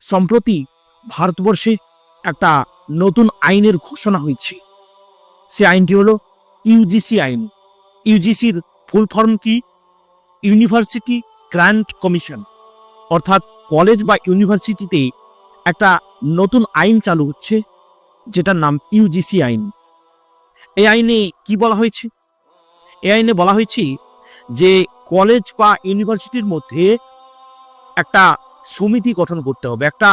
সম্প্রতি ভারতবর্ষে একটা নতুন আইনের ঘোষণা হয়েছে। সে আইনটি হলো ইউজিসি আইন। ইউজিসির ফুল ফর্ম কি? University grant commission. অর্থাৎ কলেজ বা ইউনিভার্সিটিতে একটা নতুন আইন চালু হচ্ছে, যেটার নাম ইউজিসি আইন। এই আইনে কি বলা হয়েছে? এই আইনে বলা হয়েছে যে কলেজ বা ইউনিভার্সিটির মধ্যে একটা সমিতি গঠন করতে হবে, একটা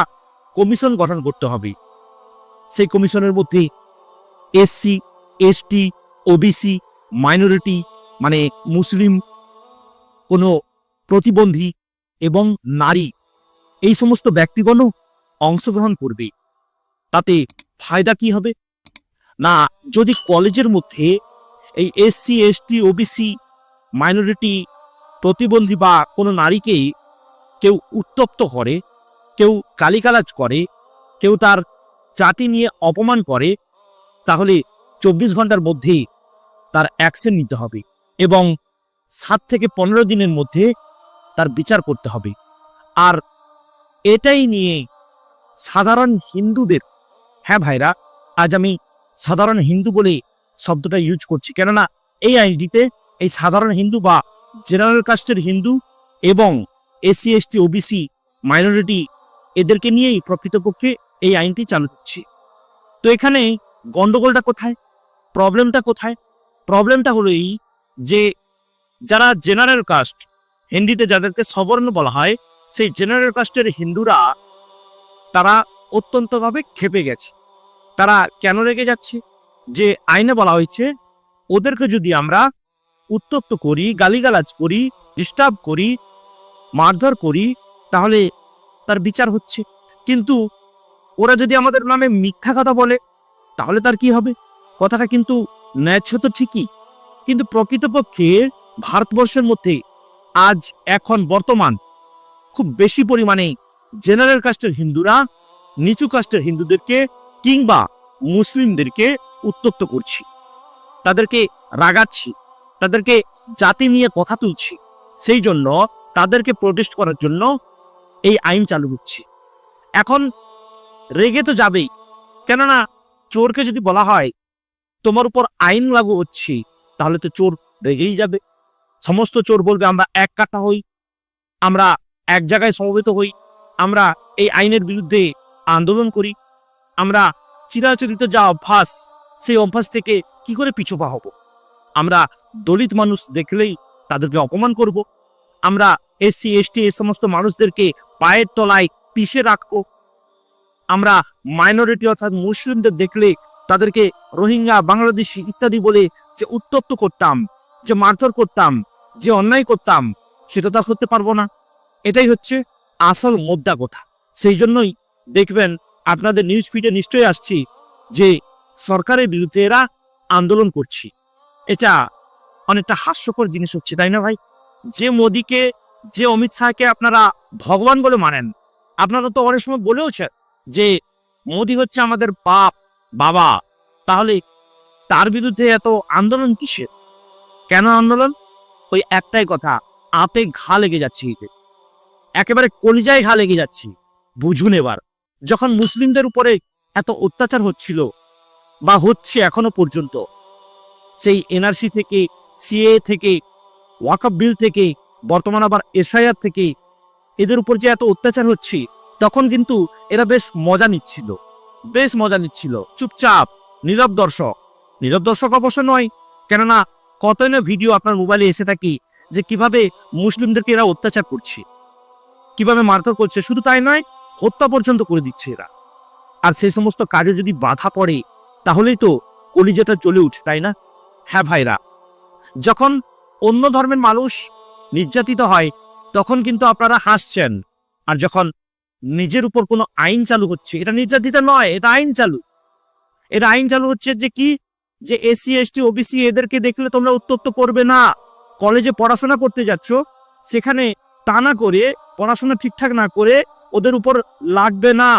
কমিশন গঠন করতে হবে। সেই কমিশনের মধ্যে এসসি, এসটি, ওবিসি, মাইনরিটি মানে মুসলিম, কোনো প্রতিবন্ধী এবং নারী, এই সমস্ত ব্যক্তিগণ অংশগ্রহণ করবে। তাতে ফায়দা কি হবে না, যদি কলেজের মধ্যে এই এসসি, এসটি, ওবিসি, মাইনরিটি, প্রতিবন্ধী বা কোনো নারীকে কেউ উত্তপ্ত করে, কেউ গালিগালাজ করে, কেউ তার জাতি নিয়ে অপমান করে, তাহলে 24 ঘন্টার মধ্যে তার অ্যাকশন নিতে হবে এবং 7 থেকে 15 দিনের মধ্যে তার বিচার করতে হবে। আর এটাই নিয়ে সাধারণ হিন্দুদের, হ্যাঁ ভাইরা, আজ আমি সাধারণ হিন্দু বলে শব্দটা ইউজ করছি, কেননা এই আইনটিতে এই সাধারণ হিন্দু বা জেনারেল কাস্টের হিন্দু এবং এসসি, এসটি, ওবিসি, মাইনরিটি এদেরকে নিয়েই প্রকৃতপক্ষে এই আইনটি চালু হচ্ছে। তো এখানে গন্ডগোলটা কোথায়, প্রবলেমটা কোথায়? প্রবলেমটা হলো এই যে যারা জেনারেল কাস্ট, হিন্দিতে যাদেরকে সবর্ণ বলা হয়, সেই জেনারেল কাস্টের হিন্দুরা তারা অত্যন্তভাবে ক্ষেপে গেছে। তারা কেন রেগে যাচ্ছে? যে আইনে বলা হয়েছে ওদেরকে যদি আমরা উত্তপ্ত করি, গালিগালাজ করি, ডিস্টার্ব করি, মারধর করি, তাহলে তার বিচার হচ্ছে। কিন্তু ওরা যদি আমাদের নামে মিথ্যা কথা বলে, তাহলে তার কি হবে? কথাটা কিন্তু ন্যায্য তো ঠিকই, কিন্তু প্রকৃতপক্ষে ভারতবর্ষের মধ্যে আজ এখন বর্তমান খুব বেশি পরিমাণে জেনারেল কাস্টের হিন্দুরা নিচু কাস্টের হিন্দুদেরকে কিংবা মুসলিমদেরকে উত্তপ্ত করছি, তাদেরকে রাগাচ্ছি, তাদেরকে জাতি নিয়ে কথা তুলছি। সেই জন্য তাদেরকে প্রোটেস্ট করার জন্য এই আইন চালু হচ্ছে। এখন রেগে তো যাবেই, কেননা চোরকে যদি বলা হয় তোমার উপর আইন লাগু হচ্ছে, তাহলে তো চোর রেগেই যাবে। সমস্ত চোর বলবে আমরা এক কাঠা হই, আমরা এক জায়গায় সমবেত হই, আমরা এই আইনের বিরুদ্ধে আন্দোলন করি, আমরা চিরাচরিত যা অভ্যাস, সেই অভ্যাস থেকে কি করে পিছুপা হব? আমরা দলিত মানুষ দেখলেই তাদেরকে অপমান করব, আমরা এসসি, এসটি এই সমস্ত মানুষদেরকে পায়ের তলায় পিষে রাখবো, আমরা মাইনরিটি অর্থাৎ মুসলিমদের দেখলে তাদেরকে রোহিঙ্গা, বাংলাদেশি ইত্যাদি বলে যে উত্তপ্ত করতাম, যে মারধর করতাম, যে অন্যায় করতাম, সেটা তো করতে পারবো না। এটাই হচ্ছে আসল মোদ্দা কথা। সেই জন্যই দেখবেন আপনাদের নিউজ ফিডে নিশ্চয়ই আসছি যে সরকারের বিরুদ্ধে এরা আন্দোলন করছি। এটা অনেকটা হাস্যকর জিনিস হচ্ছে, তাই না ভাই? যে মোদিকে, যে অমিত শাহকে আপনারা ভগবান বলে মানেন, আপনারা তো অনেক সময় বলেওছেন যে মোদি হচ্ছে আমাদের বাপ, বাবা, তাহলে তার বিরুদ্ধে এত আন্দোলন কিসের? কেন আন্দোলন? ওই একটাই কথা, আপে ঘা লেগে যাচ্ছে, একেবারে কলিজায় ঘা লেগে যাচ্ছে। বুঝুন এবার, যখন মুসলিমদের উপরে এত অত্যাচার হচ্ছিল বা হচ্ছে এখনো পর্যন্ত, সেই এনআরসি থেকে, সিএ থেকে, ওয়াকফ বিল থেকে, বর্তমান আবার এসআইআর থেকে এদের উপর যে এত অত্যাচার হচ্ছে, তখন কিন্তু এরা বেশ মজা নিচ্ছিল, চুপচাপ নীরব দর্শক। নীরব দর্শক অবশ্য নয়, কেননা কতই না ভিডিও আপনার মোবাইলে এসে থাকি যে কিভাবে মুসলিমদেরকে এরা অত্যাচার করছে, কিভাবে মারধর করছে। শুধু তাই নয়, হত্যা পর্যন্ত করে দিচ্ছে এরা। আর সেই সমস্ত কাজে যদি বাধা পড়ে, তাহলেই তো কলিজাটা জ্বলে উঠে, তাই না? হ্যাঁ ভাইরা, যখন অন্য ধর্মের মানুষ নির্যাতিত হয়, তখন কিন্তু আপনারা হাসছেন, আর যখন নিজের উপর কোনো আইন চালু হচ্ছে, এটা নির্যাতিত নয়, এটা আইন চালু হচ্ছে যে কি, যে এসসি, এসটি, ওবিসি এদেরকে দেখলে তোমরা উত্তপ্ত করবে না। কলেজে পড়াশোনা করতে যাচ্ছ, সেখানে তা না করে, পড়াশোনা ঠিকঠাক না করে ওদের উপর লাগবে না।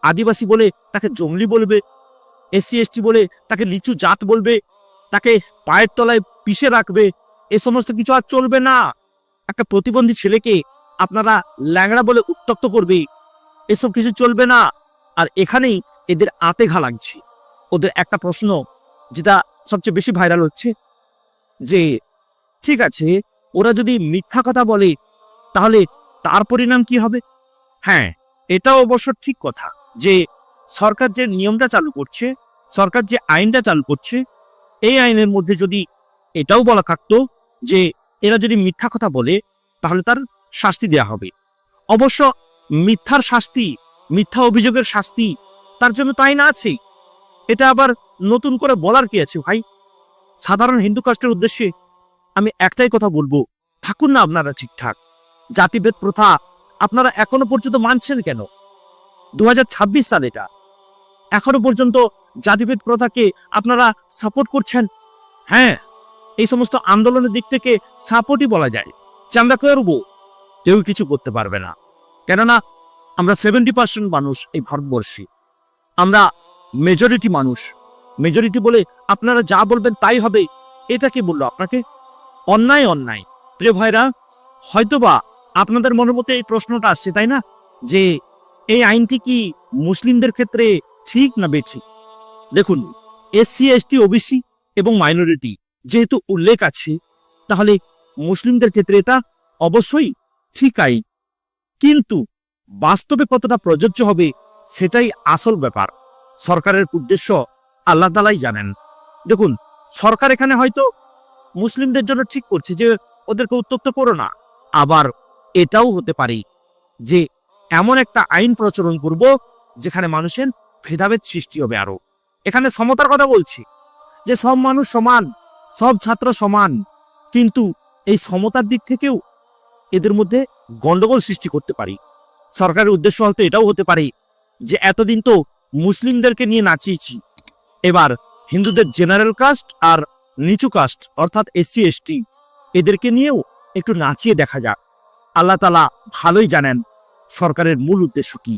আদিবাসী বলে তাকে জঙ্গলি বলবে, এসসি, এসটি বলে তাকে নিচু জাত বলবে, তাকে পায়ের তলায় পিষে রাখবে, এ সমস্ত কিছু আর চলবে না। একটা প্রতিবন্ধী ছেলেকে আপনারা ল্যাংড়া বলে উত্ত্যক্ত করবে, এসব কিছু চলবে না। আর এখানেই এদের আতে ঘা লাগছে। ওদের একটা প্রশ্ন যেটা সবচেয়ে বেশি ভাইরাল হচ্ছে যে ঠিক আছে, ওরা যদি মিথ্যা কথা বলে তাহলে তার পরিণাম কি হবে? হ্যাঁ, এটাও অবশ্য ঠিক কথা যে সরকার যে নিয়মটা চালু করছে, সরকার যে আইনটা চালু করছে, এই আইনের মধ্যে যদি এটাও বলা থাকতো যে এরা যদি মিথ্যা কথা বলে তাহলে তার শাস্তি দেয়া হবে। অবশ্য মিথ্যার শাস্তি, মিথ্যা অভিযোগের শাস্তি, তার জন্য তো আইন আছে। এটা আবার নতুন করে বলার কি আছে ভাই? সাধারণ হিন্দু কাস্টের উদ্দেশ্যে আমি একটাই কথা বলবো, থাকুন না আপনারা ঠিকঠাক। জাতিভেদ প্রথা আপনারা এখনো পর্যন্ত মানছেন কেন? 2026 সাল এটা, এখনো পর্যন্ত জাতিভেদ প্রথাকে আপনারা সাপোর্ট করছেন। হ্যাঁ, এই সমস্ত আন্দোলনের দিক থেকে সাপোর্টই বলা যায়। চান্দা করবো, কেউ কিছু করতে পারবে না। কেননা আমরা 70% মানুষ এই ভারতবর্ষে, আমরা মেজরিটি মানুষ। মেজরিটি বলে আপনারা যা বলবেন তাই হবে, এটা কি বললো আপনাকে? অন্যায় অন্যায়। প্রিয় ভাইরা, হয়তোবা আপনাদের মনের মধ্যে এই প্রশ্নটা আসছে, তাই না, যে এই আইনটি কি মুসলিমদের ক্ষেত্রে ঠিক না বেঠিক? দেখুন, এসসি, এসটি, ওবিসি এবং মাইনরিটি যেহেতু উল্লেখ আছে, তাহলে মুসলিমদের ক্ষেত্রে এটা অবশ্যই ঠিক আইন। কিন্তু বাস্তবে কতটা প্রযোজ্য হবে সেটাই আসল ব্যাপার। সরকারের উদ্দেশ্য আল্লাহ তাআলাই জানেন। দেখুন, সরকার এখানে হয়তো মুসলিমদের জন্য ঠিক করছে যে ওদেরকে উত্তক্ত করো না। আবার এটাও হতে পারে যে এমন একটা আইন প্রচলন করব যেখানে মানুষের ভেদাভেদ সৃষ্টি হবে আরো। এখানে সমতার কথা বলছি, যে সব মানুষ সমান, সব ছাত্র সমান, কিন্তু এই সমতার দিক থেকেও এদের মধ্যে গন্ডগোল সৃষ্টি করতে পারি। সরকারের উদ্দেশ্য হয়তো এটাও হতে পারে যে এতদিন তো মুসলিমদেরকে নিয়ে নাচিয়েছি, এবার হিন্দুদের জেনারেল কাস্ট আর নিচু কাস্ট অর্থাৎ এসসি, এসটি এদেরকে নিয়েও একটু নাচিয়ে দেখা যাক। আল্লাহ তাআলা ভালোই জানেন সরকারের মূল উদ্দেশ্য কি।